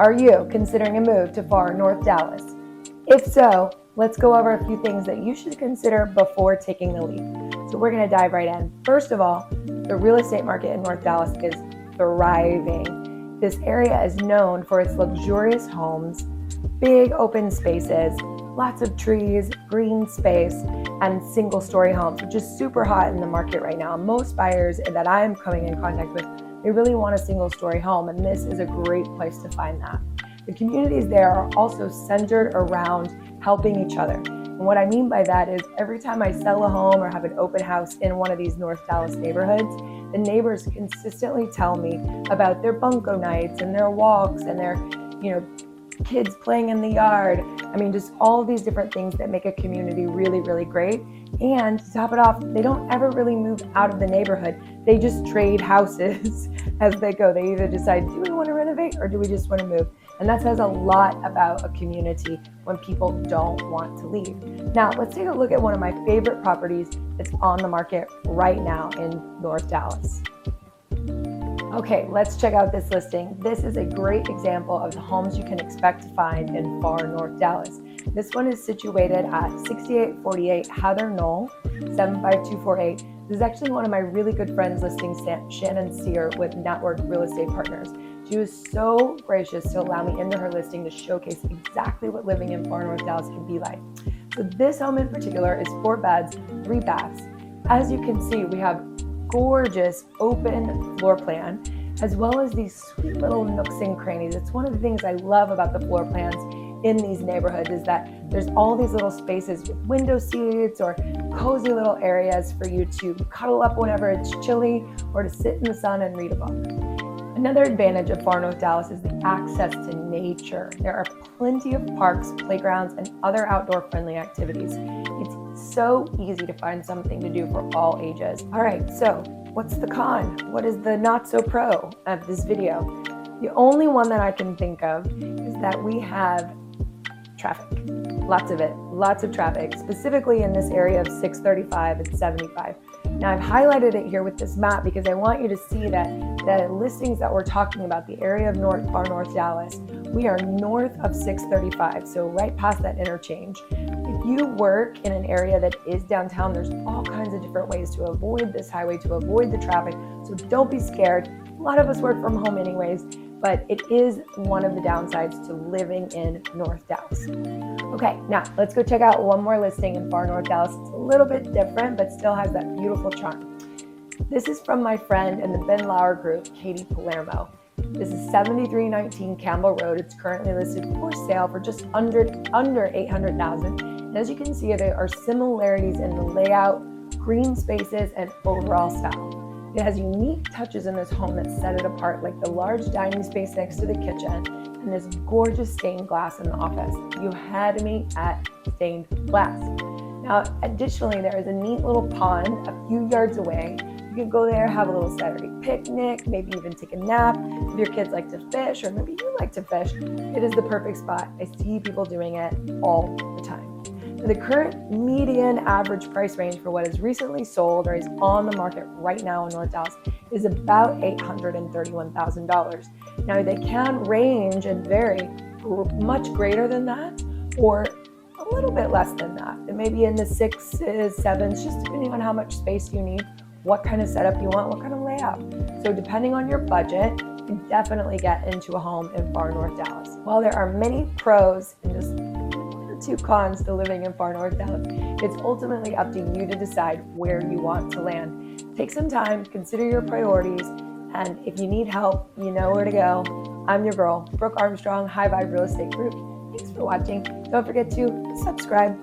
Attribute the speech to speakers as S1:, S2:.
S1: Are you considering a move to far North Dallas? If so, let's go over a few things that you should consider before taking the leap. So we're going to dive right in. First of all, the real estate market in North Dallas is thriving. This area is known for its luxurious homes, big open spaces, lots of trees, green space, and single-story homes, which is super hot in the market right now. Most buyers that I'm coming in contact with, they really want a single-story home, and this is a great place to find that. The communities there are also centered around helping each other. And what I mean by that is every time I sell a home or have an open house in one of these North Dallas neighborhoods, the neighbors consistently tell me about their bunco nights and their walks and their, kids playing in the yard. I mean, just all of these different things that make a community really, really great. And to top it off, they don't ever really move out of the neighborhood. They just trade houses as they go. They either decide, do we want to renovate or do we just want to move? And that says a lot about a community when people don't want to leave. Now, let's take a look at one of my favorite properties that's on the market right now in North Dallas. Okay, let's check out this listing. This is a great example of the homes you can expect to find in far North Dallas. This one is situated at 6848 Heather Knoll, 75248. This is actually one of my really good friends listing, Shannon Sear with Network Real Estate Partners. She was so gracious to allow me into her listing to showcase exactly what living in far North Dallas can be like. So this home in particular is 4 beds, 3 baths. As you can see, we have gorgeous open floor plan, as well as these sweet little nooks and crannies. It's one of the things I love about the floor plans in these neighborhoods is that there's all these little spaces with window seats or cozy little areas for you to cuddle up whenever it's chilly or to sit in the sun and read a book. Another advantage of far North Dallas is the access to nature. There are plenty of parks, playgrounds, and other outdoor friendly activities. It's so easy to find something to do for all ages. All right, so what's the con? What is the not so pro of this video? The only one that I can think of is that we have traffic. Lots of it, lots of traffic, specifically in this area of 635 and 75. Now I've highlighted it here with this map because I want you to see that the listings that we're talking about, the area of far North Dallas, we are north of 635, so right past that interchange. If you work in an area that is downtown, there's all kinds of different ways to avoid this highway, to avoid the traffic, so don't be scared. A lot of us work from home anyways, but it is one of the downsides to living in North Dallas. Okay, now let's go check out one more listing in far North Dallas. It's a little bit different, but still has that beautiful charm. This is from my friend in the Ben Lauer group, Katie Palermo. This is 7319 Campbell Road. It's currently listed for sale for just under $800,000. And as you can see, there are similarities in the layout, green spaces, and overall style. It has unique touches in this home that set it apart, like the large dining space next to the kitchen and this gorgeous stained glass in the office. You had me at stained glass. Now, additionally, there is a neat little pond a few yards away. You can go there, have a little Saturday picnic, maybe even take a nap. If your kids like to fish, or maybe you like to fish, it is the perfect spot. I see people doing it all the time. The current median average price range for what is recently sold or is on the market right now in North Dallas is about $831,000. Now they can range and vary much greater than that or a little bit less than that. It may be in the 6s, 7s, just depending on how much space you need, what kind of setup you want, what kind of layout. So depending on your budget, you can definitely get into a home in far North Dallas. While there are many pros and just 2 cons to living in far North Dallas, it's ultimately up to you to decide where you want to land. Take some time, consider your priorities, and if you need help, you know where to go. I'm your girl, Brook Armstrong, High Vibe Real Estate Group. Thanks for watching. Don't forget to subscribe.